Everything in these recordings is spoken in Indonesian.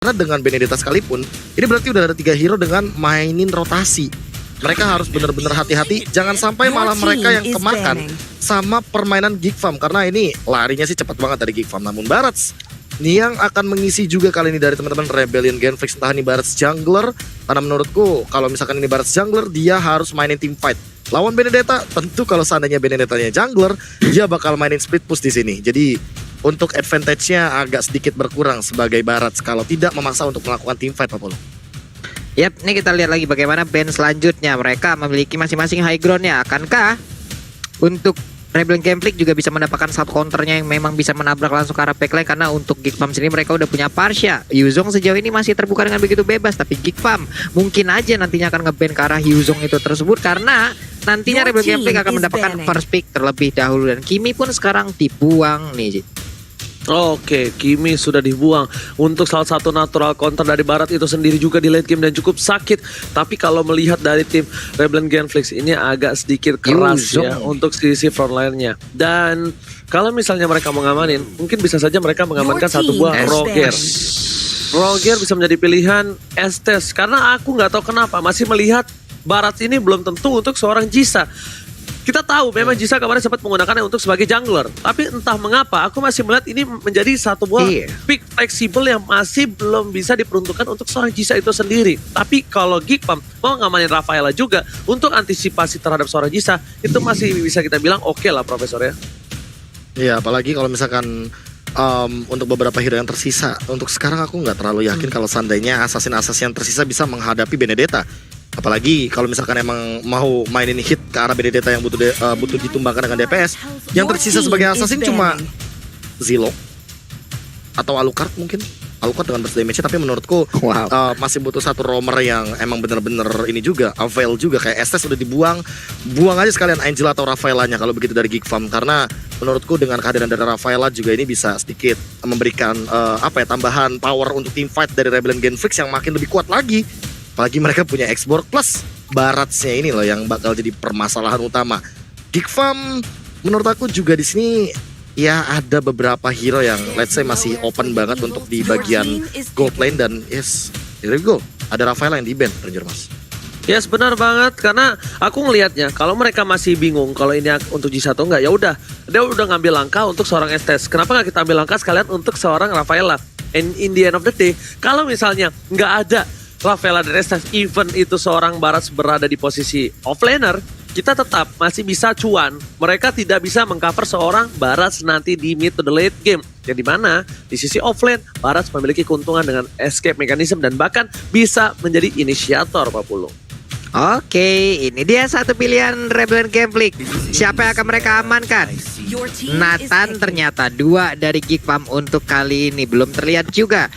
Karena dengan Benedetta sekalipun, ini berarti udah ada 3 hero dengan mainin rotasi. Mereka harus benar-benar hati-hati, jangan sampai malah mereka yang kemakan sama permainan Geek Farm. Karena ini larinya sih cepat banget dari Geek Farm. Namun Barats ini yang akan mengisi juga kali ini dari teman-teman Rebellion Genflix. Entah ini Barats jungler, karena menurutku kalau misalkan ini Barats jungler, dia harus mainin team fight. Lawan Benedetta, tentu kalau seandainya Benedettanya jungler, dia bakal mainin split push di sini. Jadi untuk advantage-nya agak sedikit berkurang sebagai Barats kalau tidak memaksa untuk melakukan team fight, Pak Polo. Yap, ini kita lihat lagi bagaimana band selanjutnya. Mereka memiliki masing-masing high ground-nya. Akankah untuk Rebellion Genflix juga bisa mendapatkan sub counternya yang memang bisa menabrak langsung ke arah backline? Karena untuk Geek Farm sendiri mereka udah punya Parsha. Yuzong sejauh ini masih terbuka dengan begitu bebas. Tapi Geek Farm mungkin aja nantinya akan nge-ban ke arah Yuzong itu tersebut. Karena nantinya Rebellion Genflix akan mendapatkan first pick terlebih dahulu. Dan Kimi pun sekarang dibuang nih. Oke, Kimi sudah dibuang. Untuk salah satu natural counter dari Barat itu sendiri juga di late game dan cukup sakit. Tapi kalau melihat dari tim Rebellion Genflix ini agak sedikit keras ya untuk sisi frontline-nya. Dan kalau misalnya mereka mengamanin, mungkin bisa saja mereka mengamankan satu buah Roger. Roger bisa menjadi pilihan Estes. Karena aku nggak tahu kenapa masih melihat Barat ini belum tentu untuk seorang Jisa. Kita tahu memang Jisa kemarin sempat menggunakannya untuk sebagai jungler. Tapi entah mengapa aku masih melihat ini menjadi satu buah pick fleksibel yang masih belum bisa diperuntukkan untuk seorang Jisa itu sendiri. Tapi kalau Geek Farm mau ngamanin Rafaela juga untuk antisipasi terhadap seorang Jisa, itu masih bisa kita bilang oke lah Profesor ya. Iya, apalagi kalau misalkan untuk beberapa hero yang tersisa. Untuk sekarang aku nggak terlalu yakin kalau seandainya assassin-assassin yang tersisa bisa menghadapi Benedetta. Apalagi kalau misalkan emang mau mainin hit ke arah Benedetta yang butuh ditumbangkan dengan DPS. Yang tersisa sebagai assassin cuma Zilong atau Alucard mungkin. Alucard dengan burst damage, tapi menurutku masih butuh satu roamer yang emang bener-bener ini juga, avail juga. Kayak Estes udah dibuang, buang aja sekalian Angel atau Rafaelanya kalau begitu dari Geek Farm. Karena menurutku dengan kehadiran dari Rafaela juga ini bisa sedikit memberikan tambahan power untuk team fight dari Rebellion Genflix yang makin lebih kuat lagi. Apalagi mereka punya X-Borg plus Baratsnya ini loh yang bakal jadi permasalahan utama. Geek Farm menurut aku juga di sini ya ada beberapa hero yang let's say masih open banget untuk di bagian gold lane. Dan yes, here we go, ada Rafaela yang di ban Ranger Mas. Yes, benar banget, karena aku ngelihatnya kalau mereka masih bingung kalau ini untuk Jisa atau enggak, ya udah dia udah ngambil langkah untuk seorang Estes. Kenapa nggak kita ambil langkah sekalian untuk seorang Rafaela? And in the end of the day, kalau misalnya nggak ada Rafaela dan Estes, even itu seorang Barats berada di posisi offlaner, kita tetap masih bisa cuan. Mereka tidak bisa mengcover seorang Barats nanti di mid to the late game. Yang dimana di sisi offlane, Barats memiliki keuntungan dengan escape mechanism dan bahkan bisa menjadi inisiator Pak Pulung. Oke, ini dia satu pilihan Rebellion Genflix. Siapa yang akan mereka amankan? Nathan ternyata 2 dari Geek Farm untuk kali ini belum terlihat juga.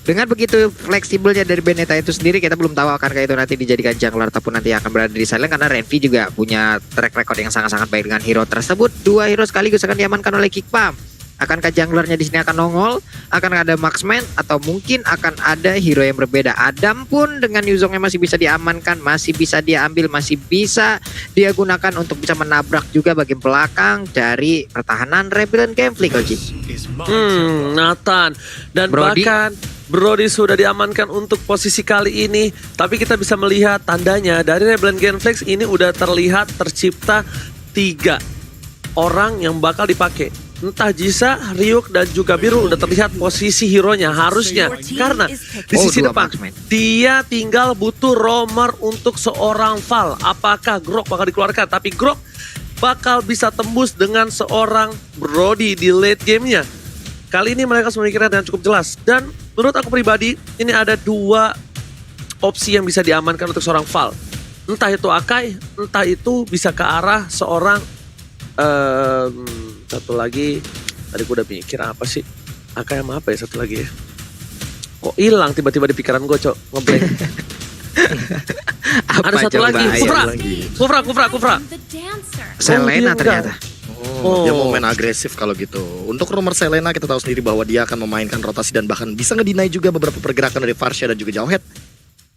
Dengan begitu fleksibelnya dari Benedetta itu sendiri, kita belum tahu akankah itu nanti dijadikan jungler ataupun nanti akan berada di silent. Karena Renvi juga punya track record yang sangat-sangat baik dengan hero tersebut. 2 hero sekaligus akan diamankan oleh Geek Farm. Akankah junglernya di sini akan nongol? Akan ada marksman atau mungkin akan ada hero yang berbeda? Adam pun dengan Yuzongnya masih bisa diamankan, masih bisa dia ambil, masih bisa dia gunakan untuk bisa menabrak juga bagian belakang dari pertahanan Rebellion Genflix. Nathan dan Brody. Bahkan Brody sudah diamankan untuk posisi kali ini. Tapi kita bisa melihat tandanya dari Rebellion Genflix ini udah terlihat tercipta 3 orang yang bakal dipakai. Entah Jisa, Ryuk, dan juga Biru udah terlihat posisi hero-nya harusnya. Karena di sisi depan dia tinggal butuh roamer untuk seorang Val. Apakah Grok bakal dikeluarkan? Tapi Grok bakal bisa tembus dengan seorang Brody di late game-nya. Kali ini mereka memikirkan dengan cukup jelas. Dan menurut aku pribadi, ini ada 2 opsi yang bisa diamankan untuk seorang Val. Entah itu Akai, entah itu bisa ke arah seorang satu lagi. Tadi gue udah mikir apa sih? Akai sama apa ya satu lagi ya? Kok hilang tiba-tiba di pikiran gue, Cok? Ngeblank. Ada satu lagi. Kufra. Selena ternyata. Dia mau main agresif kalau gitu. Untuk rumor Selena kita tahu sendiri bahwa dia akan memainkan rotasi dan bahkan bisa ngedinai juga beberapa pergerakan dari Farsha dan juga Jauhead.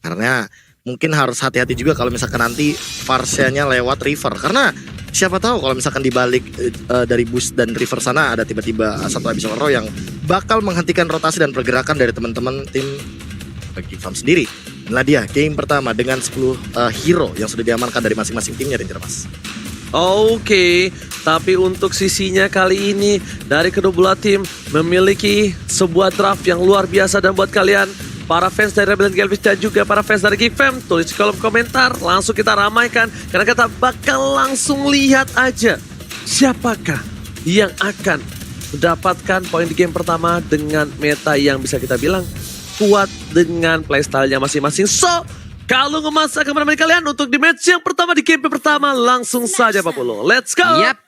Karena mungkin harus hati-hati juga kalau misalkan nanti Farshanya lewat river. Karena siapa tahu kalau misalkan dibalik dari boost dan river sana ada tiba-tiba satu Abyssal Roar yang bakal menghentikan rotasi dan pergerakan dari teman-teman tim Geek Farm sendiri. Inilah dia game pertama dengan 10 hero yang sudah diamankan dari masing-masing timnya, Ranger Mas. Oke, tapi untuk sisinya kali ini dari kedua belah tim memiliki sebuah draft yang luar biasa. Dan buat kalian para fans dari Rebellion Gelfish dan juga para fans dari Geek Fam, tulis di kolom komentar, langsung kita ramaikan karena kita bakal langsung lihat aja siapakah yang akan mendapatkan poin di game pertama dengan meta yang bisa kita bilang kuat dengan playstyle-nya masing-masing. So, kalau ngemas akan menemani kalian untuk di match yang pertama di game pertama, langsung saja Pak Pulo. Let's go! Yap.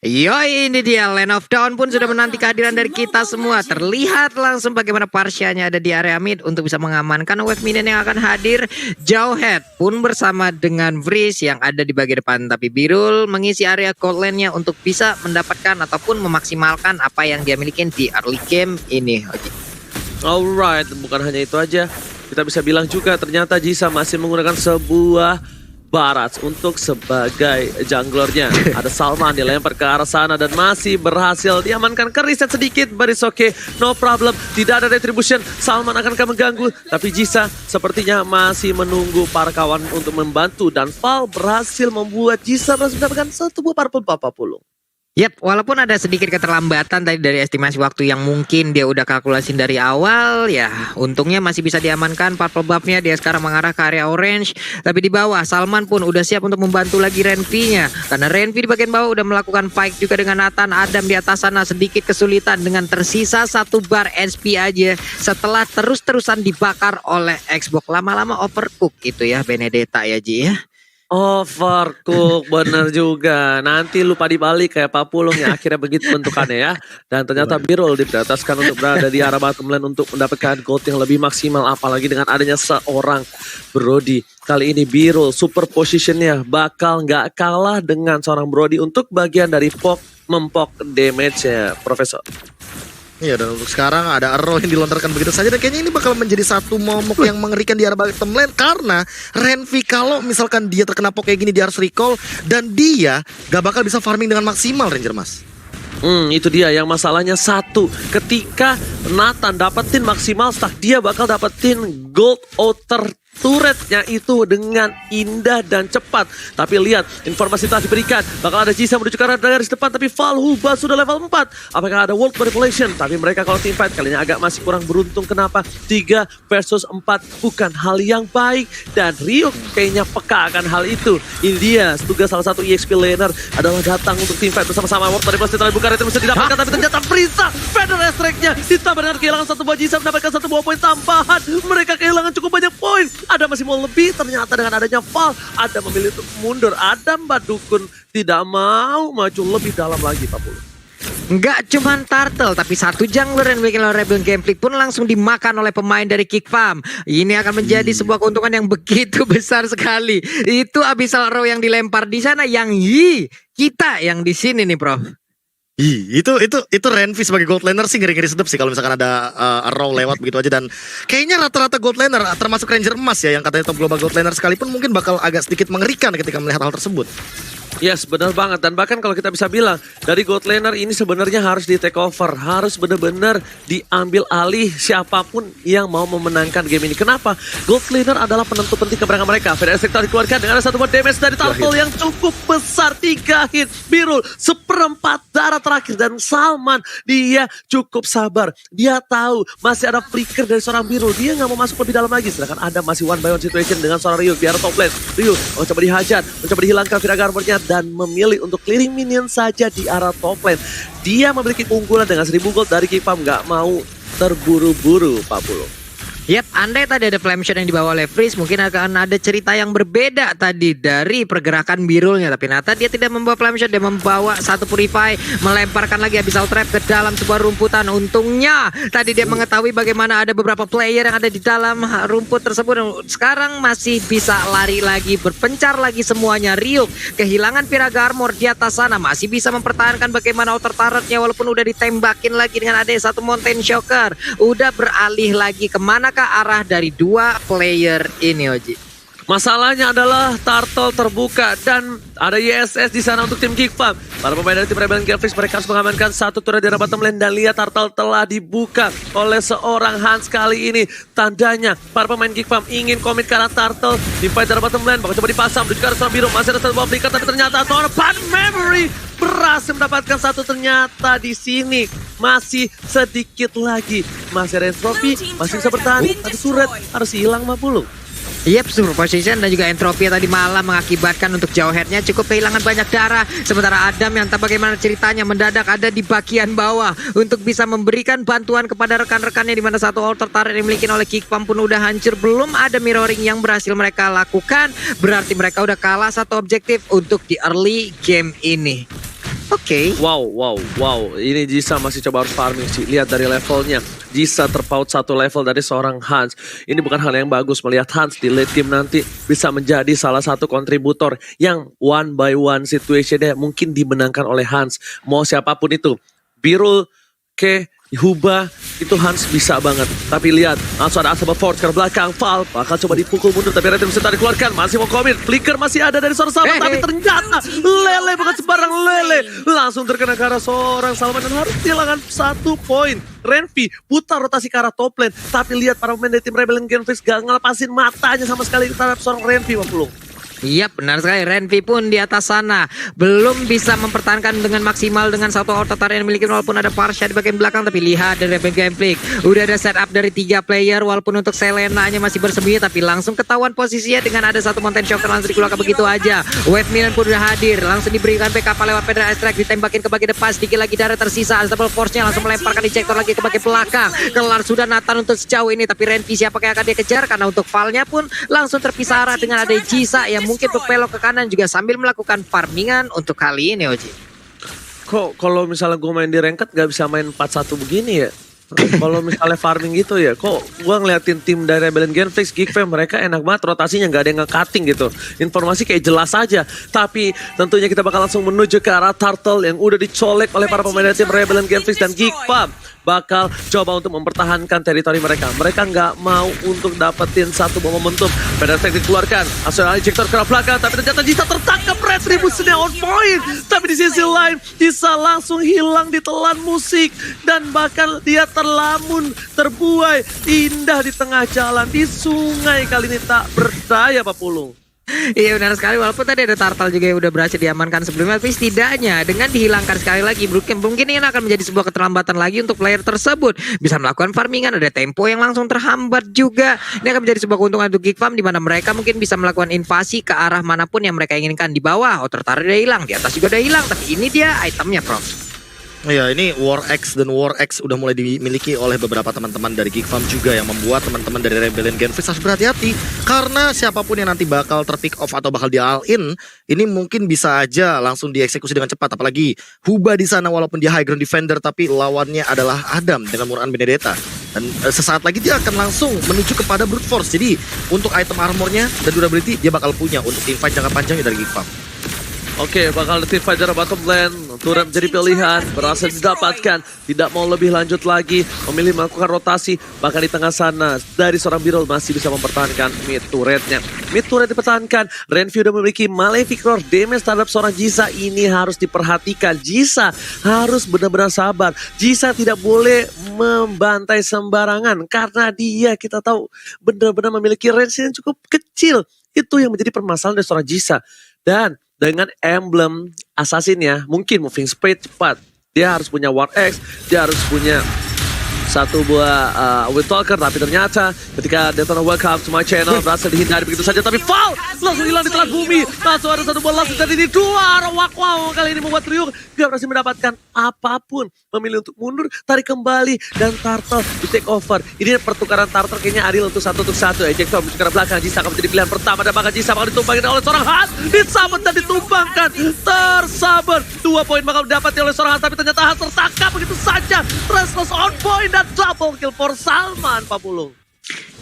Yoi, ini dia Land of Dawn pun sudah menanti kehadiran dari kita semua. Terlihat langsung bagaimana Parsianya ada di area mid untuk bisa mengamankan wave minion yang akan hadir. Jauhead pun bersama dengan Breeze yang ada di bagian depan. Tapi Birul mengisi area gold lane-nya untuk bisa mendapatkan ataupun memaksimalkan apa yang dia miliki di early game ini. Alright, bukan hanya itu aja. Kita bisa bilang juga ternyata Jisa masih menggunakan sebuah Barats untuk sebagai junglernya. Ada Salman dilempar ke arah sana dan masih berhasil diamankan ke reset sedikit. But it's okay, no problem. Tidak ada retribution. Salman akan mengganggu. Tapi Jisa sepertinya masih menunggu para kawan untuk membantu. Dan Val berhasil membuat Jisa mendapatkan satu buah purple Papa Pulung. Yap, walaupun ada sedikit keterlambatan tadi dari estimasi waktu yang mungkin dia udah kalkulasin dari awal, ya untungnya masih bisa diamankan. Purple buff-nya dia sekarang mengarah ke area orange. Tapi di bawah Salman pun udah siap untuk membantu lagi Renvi-nya. Karena Renvi di bagian bawah udah melakukan fight juga dengan Nathan. Adam di atas sana sedikit kesulitan dengan tersisa 1 bar SP aja setelah terus-terusan dibakar oleh Xbox. Lama-lama overcook itu ya Benedetta ya Ji ya. Overcook, bener juga. Nanti lupa dibalik kayak Pak Pulung yang akhirnya begitu bentukannya ya. Dan ternyata Birul diprioritaskan untuk berada di arah bottom lane untuk mendapatkan gold yang lebih maksimal. Apalagi dengan adanya seorang Brody. Kali ini Birul super positionnya bakal nggak kalah dengan seorang Brody untuk bagian dari mempok damage ya Profesor. Iya, dan untuk sekarang ada arrow yang dilontarkan begitu saja. Dan kayaknya ini bakal menjadi satu momok yang mengerikan di arah bottom lane. Karena Renvi kalau misalkan dia terkena pok kayak gini, dia harus recall. Dan dia gak bakal bisa farming dengan maksimal, Ranger Mas. Itu dia yang masalahnya satu. Ketika Nathan dapetin maksimal stack, dia bakal dapetin gold outer turretnya itu dengan indah dan cepat. Tapi lihat, informasi telah diberikan. Bakal ada Jisa menuju ke arah garis depan. Tapi Valhuba sudah level 4. Apakah ada world manipulation? Tapi mereka kalau team fight kalinya agak masih kurang beruntung. Kenapa? 3 versus 4 bukan hal yang baik. Dan Ryuk kayaknya peka akan hal itu. Ini dia, tugas salah satu EXP laner adalah datang untuk team fight bersama-sama. World manipulation telah dibuka, itu bisa didapatkan. Tapi ternyata Brisa, Feather Strike-nya ditambah dengan kehilangan 1 buah Jisa mendapatkan 1 buah poin tambahan. Mereka kehilangan cukup banyak poin. Ada masih mau lebih, ternyata dengan adanya Val, ada memilih untuk mundur. Adam Badukun tidak mau maju lebih dalam lagi Pak Pulu. Nggak cuman Turtle, tapi satu jungler yang bikin Rebellion Gameplay pun langsung dimakan oleh pemain dari Geek Farm. Ini akan menjadi sebuah keuntungan yang begitu besar sekali. Itu Abyssal Row yang dilempar di sana, yang kita yang di sini nih Prof. Itu Renvi sebagai gold laner sih ngeri-ngeri sedep sih kalau misalkan ada arrow lewat begitu aja. Dan kayaknya rata-rata gold laner termasuk Ranger Emas ya yang katanya top global gold laner sekalipun mungkin bakal agak sedikit mengerikan ketika melihat hal tersebut. Yes, benar banget. Dan bahkan kalau kita bisa bilang, dari gold laner ini sebenarnya harus di take over. Harus benar-benar diambil alih siapapun yang mau memenangkan game ini. Kenapa? Gold laner adalah penentu penting kemenangan mereka. Federal Sector dikeluarkan dengan ada 1 buah damage dari Turtle yang cukup besar. 3 hit. Birul, 1/4 darah terakhir. Dan Salman, dia cukup sabar. Dia tahu masih ada flicker dari seorang Birul. Dia nggak mau masuk lebih dalam lagi. Sedangkan ada masih one by one situation dengan seorang Ryuk di arah top lane. Ryuk mencoba dihajar, mencoba dihilangkan Viraga armornya, dan memilih untuk clearing minion saja di arah top lane. Dia memiliki keunggulan dengan 1000 gold dari Geek Farm, nggak mau terburu-buru Pak Pulu. Yap, andai tadi ada flame shot yang dibawa oleh Freeze, mungkin akan ada cerita yang berbeda tadi dari pergerakan Birulnya. Tapi Nata dia tidak membawa flame shot, dia membawa satu purify, melemparkan lagi Abyssal Trap ke dalam sebuah rumputan. Untungnya tadi dia mengetahui bagaimana ada beberapa player yang ada di dalam rumput tersebut. Sekarang masih bisa lari lagi, berpencar lagi semuanya. Ryuk kehilangan Viraga Armor di atas sana, masih bisa mempertahankan bagaimana outer turretnya walaupun udah ditembakin lagi dengan ada satu Mountain Shocker. Udah beralih lagi kemana arah dari 2 player ini Oji? Masalahnya adalah Turtle terbuka dan ada YSS di sana untuk tim Geekfam. Para pemain dari tim Rebellion Gameplay mereka harus mengamankan satu turret di arah bottom lane dan lihat Turtle telah dibuka oleh seorang Hans kali ini. Tandanya para pemain Geekfam ingin komit ke arah Turtle di fight dari bottom lane. Bakal coba dipasang menuju ke arah seorang biru. Masih ada satu bawah flicker tapi ternyata seorang Bad Memory berhasil mendapatkan satu. Ternyata di sini masih sedikit lagi. Masih ada entropy, masih bisa bertahan. Tapi turret harus hilang 50. Yep, super position dan juga entropy tadi malah mengakibatkan untuk jauh headnya cukup kehilangan banyak darah. Sementara Adam yang tak bagaimana ceritanya mendadak ada di bagian bawah untuk bisa memberikan bantuan kepada rekan-rekannya, di mana satu altar turret yang dimiliki oleh Geekfam pun udah hancur. Belum ada mirroring yang berhasil mereka lakukan. Berarti mereka udah kalah satu objektif untuk di early game ini. Oke. Wow. Ini Jisa masih coba harus farming sih. Lihat dari levelnya. Jisa terpaut satu level dari seorang Hans. Ini bukan hal yang bagus melihat Hans di late game nanti bisa menjadi salah satu kontributor yang one by one situationnya mungkin dimenangkan oleh Hans. Mau siapapun itu. Birul ke Huba itu Hans bisa banget. Tapi lihat langsung ada Asaba Forge ke belakang. Val bakal coba dipukul mundur tapi Red bisa dikeluarkan. Masih mau komit. Flicker masih ada dari seorang Salman. Tapi ternyata Lele bukan sembarang Lele. Langsung terkena ke arah seorang Salman dan harus kehilangan 1 poin. Renvi putar rotasi ke arah top lane. Tapi lihat para pemain dari tim Rebellion Gameplay gak ngelepasin matanya sama sekali terhadap seorang Renvi 50. Iya benar sekali, Renvi pun di atas sana belum bisa mempertahankan dengan maksimal dengan satu altar turret yang dimiliki walaupun ada Parsha di bagian belakang. Tapi lihat dari Rebellion Gameplay udah ada setup dari 3 player walaupun untuk Selena-nya masih bersembunyi tapi langsung ketahuan posisinya dengan ada satu Mountain Shock langsung dikeluarkan begitu aja. Wave Milan pun udah hadir, langsung diberikan backup lewat Pedra Strike, ditembakin ke bagian depan, sedikit lagi darah tersisa. Unstoppable Force-nya langsung melemparkan ejector lagi ke bagian belakang. Kelar sudah Nathan untuk sejauh ini tapi Renvi siapa yang akan dia kejar karena untuk Val-nya pun langsung terpisah arah dengan ada Jisa yang mungkin belok ke kanan juga sambil melakukan farmingan untuk kali ini Oji. Kok kalau misalnya gue main di ranked gak bisa main 4-1 begini ya? Kalau misalnya farming gitu ya, kok gue ngeliatin tim dari Rebellion Gameplay, Geekfam mereka enak banget rotasinya, gak ada yang nge-cutting gitu. Informasi kayak jelas aja. Tapi tentunya kita bakal langsung menuju ke arah Turtle yang udah dicolek oleh para pemain dari tim Rebellion Gameplay dan Geekfam. Bakal coba untuk mempertahankan teritori mereka. Mereka nggak mau untuk dapetin satu bom momentum. Pada saat dikeluarkan, asal ejector ke belakang, tapi ternyata Jisa tertangkap. Retributionnya on point. Tapi di sisi lain, Jisa langsung hilang di telan musik. Dan bahkan dia terlamun, terbuai, indah di tengah jalan. Di sungai kali ini tak berdaya Pak Pulung. Iya benar sekali, walaupun tadi ada Turtle juga yang udah berhasil diamankan sebelumnya, tapi setidaknya dengan dihilangkan sekali lagi mungkin ini akan menjadi sebuah keterlambatan lagi untuk player tersebut bisa melakukan farmingan. Ada tempo yang langsung terhambat juga. Ini akan menjadi sebuah keuntungan untuk Geekfam di mana mereka mungkin bisa melakukan invasi ke arah manapun yang mereka inginkan. Di bawah outer turret udah hilang, di atas juga udah hilang, tapi ini dia itemnya Prof. Ya ini War X dan War X udah mulai dimiliki oleh beberapa teman-teman dari Geekfam juga yang membuat teman-teman dari Rebellion Gameplay harus berhati-hati karena siapapun yang nanti bakal terpick off atau bakal di all in ini mungkin bisa aja langsung dieksekusi dengan cepat. Apalagi Huba di sana walaupun dia high ground defender tapi lawannya adalah Adam dengan muraan Benedetta dan sesaat lagi dia akan langsung menuju kepada brute force. Jadi untuk item armornya dan durability dia bakal punya untuk teamfight jangka panjangnya dari Geekfam. Oke, bakal tim fighter bottom lane. Turret menjadi pilihan, berhasil didapatkan. Tidak mau lebih lanjut lagi, memilih melakukan rotasi. Bahkan di tengah sana, dari seorang Birol masih bisa mempertahankan mid turretnya. Mid turret dipertahankan, Renvi udah memiliki Malefic Roar damage terhadap seorang Jisa. Ini harus diperhatikan, Jisa harus benar-benar sabar. Jisa tidak boleh membantai sembarangan, karena dia kita tahu benar-benar memiliki range yang cukup kecil. Itu yang menjadi permasalahan dari seorang Jisa. Dan dengan emblem assassin-nya, mungkin moving speed cepat. Dia harus punya War X, dia harus punya satu buah Wind Talker, tapi ternyata ketika Daytona welcome to my channel berhasil dihindari begitu saja, tapi Val langsung hilang di telan bumi. Langsung ada satu bola langsung jadi dua. Wow, kali ini membuat Ryuk gak berhasil mendapatkan apapun. Memilih untuk mundur, tarik kembali, dan Turtle di take over. Ini pertukaran Turtle kayaknya adil untuk satu. Ejector menuju ke belakang, Jisa akan menjadi pilihan pertama, dan bahkan Jisa bakal ditumbangkan oleh seorang Hans. Disabet dan ditumbangkan, tersabar. 2 poin bakal didapati oleh seorang Hans, tapi ternyata Hans tertangkap begitu saja. Restless on point dan double kill for Salman, Pak Pulung.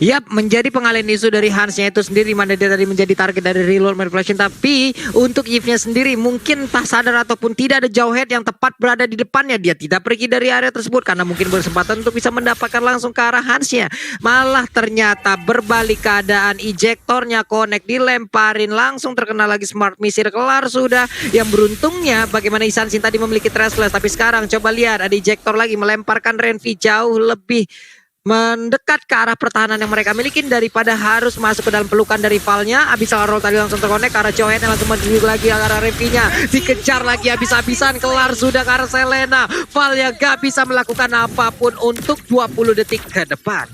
Yap, menjadi pengalian isu dari Hansnya itu sendiri, mana dia tadi menjadi target dari reload manipulation. Tapi untuk Yves-nya sendiri mungkin tak sadar ataupun tidak ada jauh head yang tepat berada di depannya. Dia tidak pergi dari area tersebut karena mungkin berkesempatan untuk bisa mendapatkan langsung ke arah Hansnya. Malah ternyata berbalik keadaan, ejektornya connect, dilemparin langsung terkena lagi smart missile, kelar sudah. Yang beruntungnya bagaimana Isansin tadi memiliki Thrashless, tapi sekarang coba lihat ada ejektor lagi melemparkan Renvi jauh lebih mendekat ke arah pertahanan yang mereka miliki daripada harus masuk ke dalam pelukan dari rivalnya. Abyssal Roll tadi langsung terkonek ke arah Johan yang langsung menuju lagi ke arah Renvi-nya. Dikejar lagi habis-habisan, kelar sudah ke arah Selena. Val yang gak bisa melakukan apapun untuk 20 detik ke depan.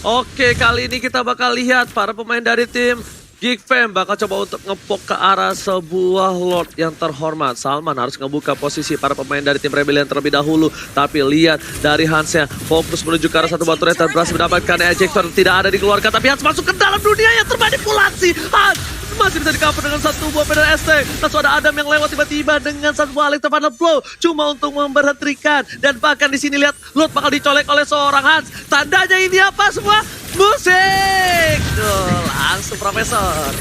Oke, kali ini kita bakal lihat para pemain dari tim Geek Fam bakal coba untuk ngepok ke arah sebuah Lord yang terhormat. Salman harus ngebuka posisi para pemain dari tim Rebellion terlebih dahulu. Tapi lihat dari Hansnya fokus menuju ke arah satu batu dan berhasil mendapatkan ejector. Tidak ada dikeluarkan, tapi Hans masuk ke dalam dunia yang termanipulasi. Hans masih bisa di-cover dengan satu buah pedal ST. Langsung ada Adam yang lewat tiba-tiba dengan satu buah Electro Final Blow. Cuma untuk memberhentikan. Dan bahkan di sini lihat Lord bakal dicolek oleh seorang Hans. Tandanya ini apa semua? Musik! Tuh, langsung Profesor.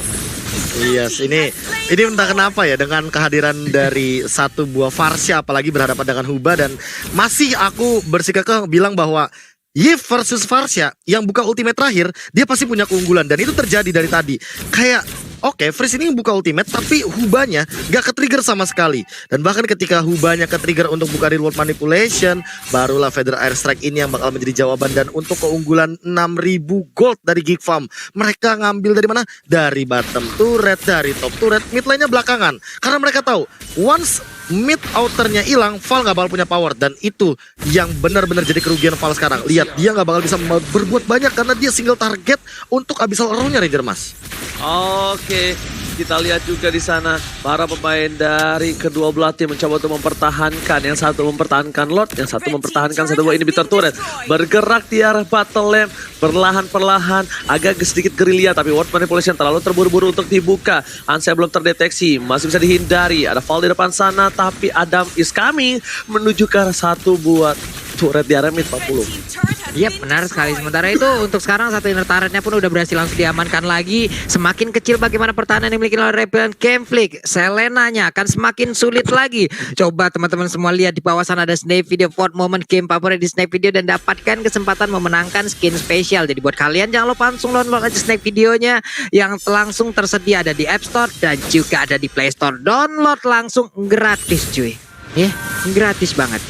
Yes, ini entah kenapa ya dengan kehadiran dari satu buah Varsha apalagi berhadapan dengan Huba, dan masih aku bersikap bilang bahwa Yves versus Varsha yang buka ultimate terakhir dia pasti punya keunggulan, dan itu terjadi dari tadi. Kayak oke, Freeze ini buka ultimate tapi Hubanya gak ke-trigger sama sekali. Dan bahkan ketika Hubanya ke-trigger untuk buka reward manipulation, barulah Feather Airstrike ini yang bakal menjadi jawaban. Dan untuk keunggulan 6.000 gold dari Geek Farm, mereka ngambil dari mana? Dari bottom turret, dari top turret, mid lane-nya belakangan. Karena mereka tahu once mid outernya hilang, Val gak bakal punya power. Dan itu yang benar-benar jadi kerugian Val sekarang. Lihat, dia gak bakal bisa berbuat banyak karena dia single target untuk Abyssal Arrow-nya, Ranger Mas. Oke, kita lihat juga di sana para pemain dari kedua belah tim mencoba untuk mempertahankan. Yang satu mempertahankan Lord, yang satu mempertahankan satu buah inhibitor turret. Bergerak di arah battle lamp, perlahan-perlahan, agak sedikit gerilya, tapi word manipulation terlalu terburu-buru untuk dibuka. Ansya belum terdeteksi, masih bisa dihindari. Ada Val di depan sana, tapi Adam is coming menuju ke arah satu buah turret di arah mid 40. Yap, benar sekali. Sementara itu untuk sekarang satu inner turretnya pun udah berhasil langsung diamankan lagi. Semakin kecil bagaimana pertahanan yang dimiliki oleh Rebellion Campflick. Selenanya akan semakin sulit lagi. Coba teman-teman semua lihat di bawah sana ada snap video Fort Moment game favorit di snap video dan dapatkan kesempatan memenangkan skin spesial. Jadi buat kalian jangan lupa langsung download aja snap videonya yang langsung tersedia ada di App Store dan juga ada di Play Store. Download langsung gratis cuy. Ya, gratis banget.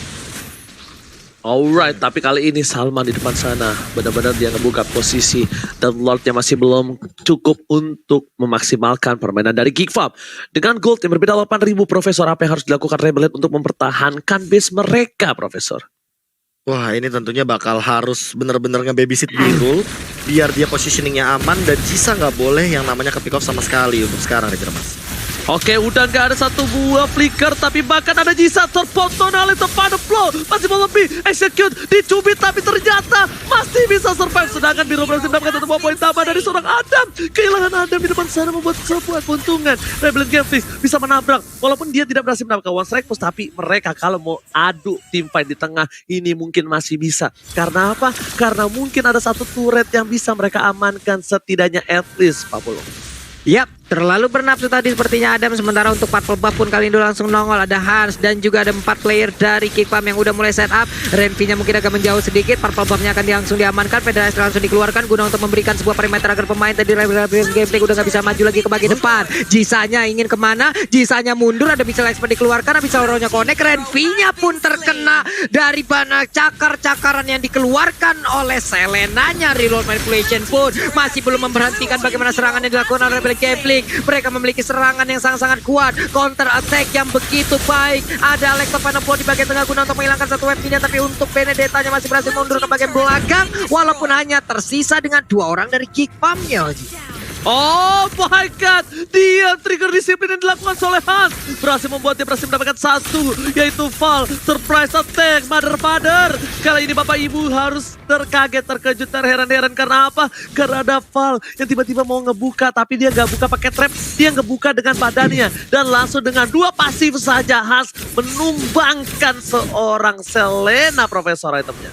Alright, tapi kali ini Salman di depan sana benar-benar dia ngebuka posisi dan Lordnya masih belum cukup untuk memaksimalkan permainan dari Geek Farm. Dengan gold yang berbeda 8.000, Profesor, apa yang harus dilakukan Rebellion untuk mempertahankan base mereka, Profesor? Wah, ini tentunya bakal harus bener-bener nge-babysit Birul biar dia positioningnya aman, dan Jisa nggak boleh yang namanya ke-pick off sama sekali untuk sekarang, Ranger Mas. Oke, udah gak ada satu buah flicker, tapi bahkan ada Jisa terpotong oleh pada flow. Masih mau lebih execute, dicubit, tapi ternyata masih bisa survive. Sedangkan Biro berhasil mendapatkan satu buah poin tambah dari seorang Adam. Kehilangan Adam di depan sana membuat sebuah keuntungan. Rebellion Campflick bisa menabrak, walaupun dia tidak berhasil mendapatkan one strike post, tapi mereka kalau mau adu team fight di tengah ini mungkin masih bisa. Karena apa? Karena mungkin ada satu turret yang bisa mereka amankan setidaknya at least 40. Yap, terlalu bernafsu tadi sepertinya Adam. Sementara untuk Purple Buff pun kali ini langsung nongol. Ada Hans dan juga ada 4 player dari Geek Farm yang udah mulai set up. Renvi-nya mungkin agak menjauh sedikit. Purple Buff-nya akan langsung diamankan. Federasi langsung dikeluarkan guna untuk memberikan sebuah perimeter agar pemain tadi Rebellion Gameplay udah gak bisa maju lagi ke bagian depan. Jisanya ingin kemana? Jisanya mundur. Ada Missile Expert dikeluarkan. Bisa Ronya connect. Renvi-nya pun terkena dari banyak cakar-cakaran yang dikeluarkan oleh Selenanya. Reload manipulation pun masih belum memberhentikan bagaimana serangan yang dilakukan oleh Rebellion Campflick. Mereka memiliki serangan yang sangat-sangat kuat, counter attack yang begitu baik. Ada Electro Final Blow di bagian tengah guna untuk menghilangkan satu weapon-nya, tapi untuk Benedetta-nya masih berhasil mundur ke bagian belakang, walaupun hanya tersisa dengan 2 orang dari Geek Farm-nya. Oh my god, dia trigger disiplin yang dilakukan oleh Hans berhasil membuat dia berhasil mendapatkan satu, yaitu Val. Surprise attack, mother. Kali ini bapak ibu harus terkaget, terkejut, terheran-heran. Karena apa? Karena ada Val yang tiba-tiba mau ngebuka, tapi dia gak buka pakai trap, dia ngebuka dengan badannya. Dan langsung dengan 2 pasif saja Hans menumbangkan seorang Selena, Profesor, itemnya.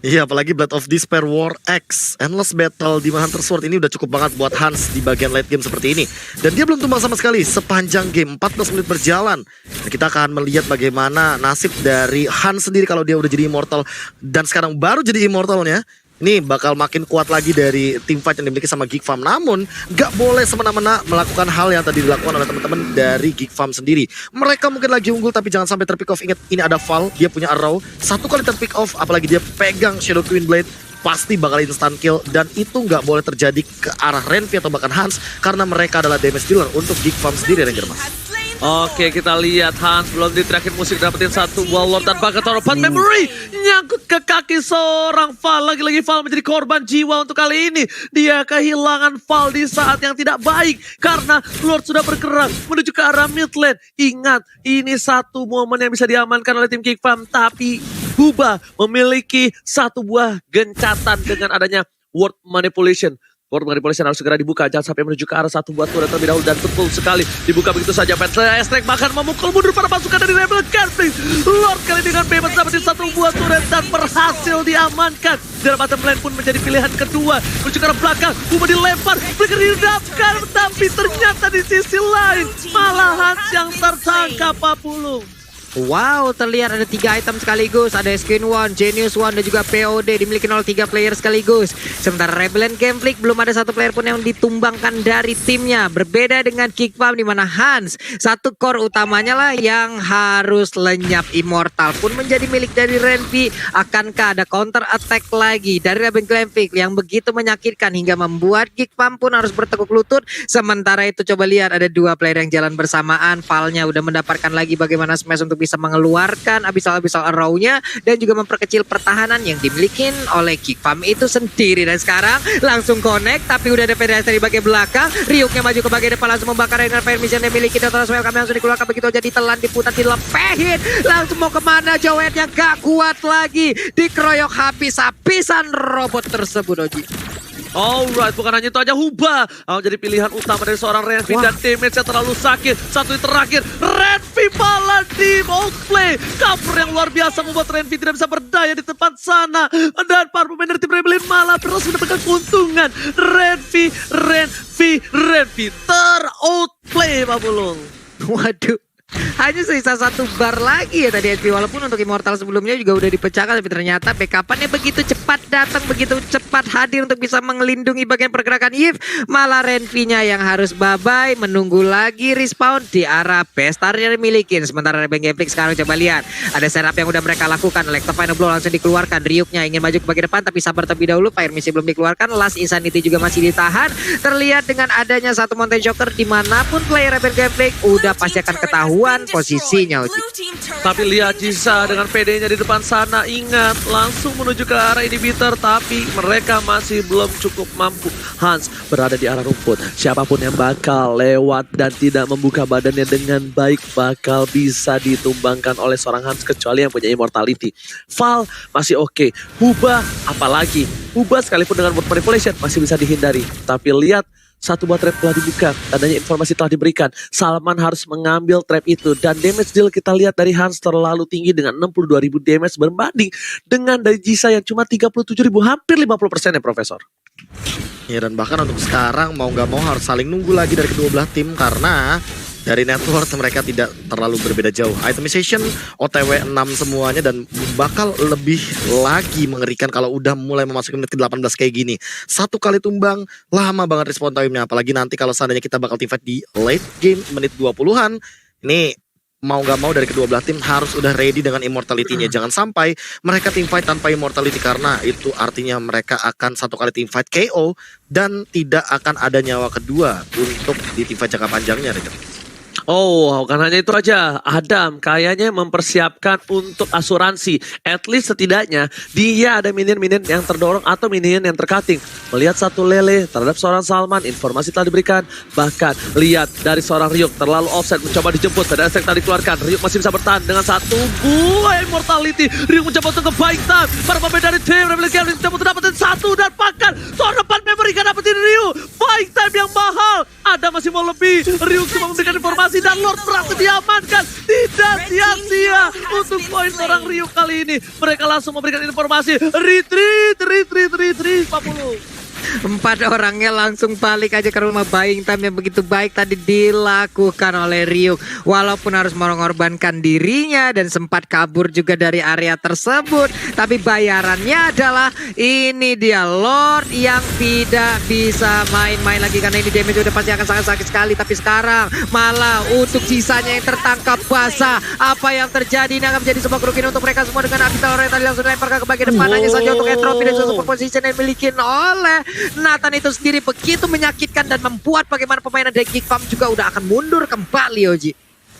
Iya, apalagi Blood of Despair War X Endless Battle di Hunter Sword ini udah cukup banget buat Hans di bagian late game seperti ini. Dan dia belum tumbang sama sekali sepanjang game, 14 menit berjalan. Dan kita akan melihat bagaimana nasib dari Hans sendiri kalau dia udah jadi immortal. Dan sekarang baru jadi immortalnya. Ini bakal makin kuat lagi dari tim fight yang dimiliki sama Geek Farm. Namun gak boleh semena-mena melakukan hal yang tadi dilakukan oleh teman-teman dari Geek Farm sendiri. Mereka mungkin lagi unggul tapi jangan sampai terpick off. Ingat ini ada Val, dia punya arrow. Satu kali terpick off apalagi dia pegang Shadow Queen Blade, pasti bakal instant kill. Dan itu nggak boleh terjadi ke arah Renvi atau bahkan Hans, karena mereka adalah damage dealer untuk Geek Farm sendiri, Ranger Mas. Oke, kita lihat Hans belum di terakhir musik dapetin satu buah Lord tanpa ketoropan memory nyangkut ke kaki seorang Val. Lagi-lagi Val menjadi korban jiwa untuk kali ini. Dia kehilangan Val di saat yang tidak baik karena Lord sudah bergerak menuju ke arah mid lane. Ingat, ini satu momen yang bisa diamankan oleh tim Geek Farm, tapi Huba memiliki satu buah gencatan dengan adanya word manipulation. Word manipulation harus segera dibuka, jangan sampai menuju ke arah satu buah turret terlebih dahulu, dan betul sekali dibuka begitu saja. Petrek bahkan memukul mundur para pasukan dari Rebel Gathering. Lord kali dengan bebas dapetin satu buah turret dan berhasil diamankan. Dari bottom lane pun menjadi pilihan kedua, menuju ke arah belakang. Buma dilempar, Flicker dihidapkan, tapi ternyata di sisi lain malah Hans yang tertangkap Papulung. Wow, terlihat ada 3 item sekaligus. Ada Skin One, Genius One, dan juga POD dimiliki oleh 3 player sekaligus. Sementara Rebel Gameplay belum ada satu player pun yang ditumbangkan dari timnya. Berbeda dengan Geek Farm di mana Hans, satu core utamanya lah yang harus lenyap. Immortal pun menjadi milik dari Renvi. Akankah ada counter attack lagi dari Rebel Gameplay yang begitu menyakitkan hingga membuat Geek Farm pun harus bertekuk lutut. Sementara itu coba lihat ada 2 player yang jalan bersamaan. Valnya udah mendapatkan lagi bagaimana smash untuk bisa mengeluarkan abisal-abisal arrow-nya dan juga memperkecil pertahanan yang dimiliki oleh Geek Farm itu sendiri. Dan sekarang langsung connect, tapi udah ada pedestrian dari bagian belakang. Ryuknya maju ke bagian depan langsung membakar dengan fire mission yang dimiliki Dr. Swell. Kami langsung dikeluarkan begitu aja, ditelan, diputar, dilepehin. Langsung mau kemana Joet yang gak kuat lagi, dikeroyok habis-habisan robot tersebut, Oji. Alright, bukan hanya itu aja, Huba jadi pilihan utama dari seorang Renvi dan damage-nya terlalu sakit. Satu yang terakhir, Renvi malah di outplay. Cover yang luar biasa membuat Renvi tidak bisa berdaya di tempat sana. Dan para pemain dari tim Rebellion malah berhasil mendapatkan keuntungan. Renvi ter-outplay, Pak Bulung. Waduh. Hanya sisa 1 bar lagi ya tadi SP. Walaupun untuk Immortal sebelumnya juga udah dipecahkan, tapi ternyata backup-nya begitu cepat datang, begitu cepat hadir untuk bisa melindungi bagian pergerakan Yves. Malah Renvi-nya yang harus bye-bye, menunggu lagi respawn di arah Bestar yang dimiliki. Sementara Rebel Gameplay sekarang coba lihat, ada setup yang udah mereka lakukan. Electro Final Blow langsung dikeluarkan. Ryuknya ingin maju ke bagian depan tapi sabar terlebih dahulu. Fire Missile belum dikeluarkan. Last Insanity juga masih ditahan. Terlihat dengan adanya satu Mountain Shocker, dimanapun player Rebel Gameplay udah pasti akan ketahuan posisinya, Uji. Tapi lihat Jisa dengan PD-nya di depan sana. Ingat, langsung menuju ke arah inhibitor, tapi mereka masih belum cukup mampu. Hans berada di arah rumput. Siapapun yang bakal lewat dan tidak membuka badannya dengan baik bakal bisa ditumbangkan oleh seorang Hans, kecuali yang punya immortality. Val masih oke. Huba apalagi. Huba sekalipun dengan word manipulation masih bisa dihindari. Tapi lihat, satu buah trap telah dibuka, tandanya informasi telah diberikan. Salman harus mengambil trap itu, dan damage deal kita lihat dari Hans terlalu tinggi dengan 62.000 damage berbanding dengan dari Jisa yang cuma 37.000, hampir 50% ya Profesor. Ya, dan bahkan untuk sekarang mau nggak mau harus saling nunggu lagi dari kedua belah tim karena dari network mereka tidak terlalu berbeda jauh. Itemization OTW 6 semuanya dan bakal lebih lagi mengerikan kalau udah mulai memasuki menit ke-18 kayak gini. Satu kali tumbang lama banget respon time-nya, apalagi nanti kalau seandainya kita bakal teamfight di late game menit 20-an. Ini mau gak mau dari kedua belah tim harus udah ready dengan immortality-nya. Jangan sampai mereka teamfight tanpa immortality, karena itu artinya mereka akan satu kali teamfight KO dan tidak akan ada nyawa kedua untuk di teamfight jangka panjangnya. Oh, bukan hanya itu aja. Adam kayaknya mempersiapkan untuk asuransi. At least setidaknya dia ada minion-minion yang terdorong atau minion yang tercutting. Melihat satu lele terhadap seorang Salman, informasi telah diberikan. Bahkan lihat dari seorang Ryuk terlalu offset, mencoba dijemput. Pada efek tadi dikeluarkan. Ryuk masih bisa bertahan dengan satu buah immortality. Ryuk mencoba untuk nge-buying time. Para pemain dari tim Rebel Gathering mencoba untuk dapetin satu, dan bahkan seorang depan memory kan dapetin Ryuk. Buying time yang mahal. Ada masih mau lebih. Ryuk cuma memberikan informasi dan Lord berhasil diamankan. Tidak sia-sia dia untuk poin seorang Ryuk kali ini. Mereka langsung memberikan informasi retreat 40. 4 orangnya langsung balik aja ke rumah. Buying time yang begitu baik tadi dilakukan oleh Ryuk. Walaupun harus mengorbankan dirinya dan sempat kabur juga dari area tersebut, tapi bayarannya adalah ini dia Lord yang tidak bisa main-main lagi, karena ini damage udah pasti akan sangat sakit sekali. Tapi sekarang malah untuk sisanya yang tertangkap basah. Apa yang terjadi? Ini akan menjadi sebuah kerugian untuk mereka semua dengan Abital yang tadi langsung dilempar ke bagian depan. Hanya saja untuk entropy dan super position yang dimiliki oleh Nathan itu sendiri begitu menyakitkan dan membuat bagaimana pemain dari Geek Farm juga udah akan mundur kembali, Oji.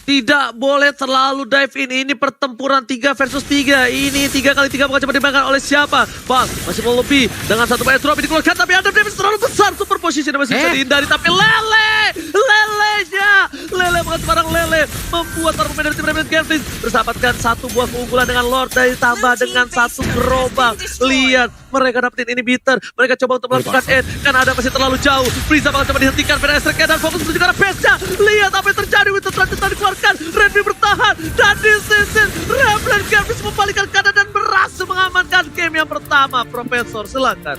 Tidak boleh terlalu dive in. Ini pertempuran 3 versus 3. Ini 3 kali 3 bukan coba dimainkan oleh siapa. Bang, masih mau lebih. Dengan satu banyak drop dikeluarkan. Tapi ada damage terlalu besar. Super position masih bisa dihindari. Tapi Lele bukan sembarang Lele. Membuat para pemain dari tim Rebellion Gameflix mendapatkan satu buah keunggulan dengan Lord. Dan ditambah dengan satu gerobak. Lihat, mereka dapetin ini bitter. Mereka coba untuk melakukan end. Karena ada masih terlalu jauh. Frieza bakal coba dihentikan. Penestriknya dan fokus menuju ke arah base-nya. Lihat apa yang terjadi. Winter Transit tadi keluarkan. Redmi bertahan. Dan di sisi Rebellion Gameflix membalikkan keadaan dan berhasil mengamankan game yang pertama. Profesor, silakan.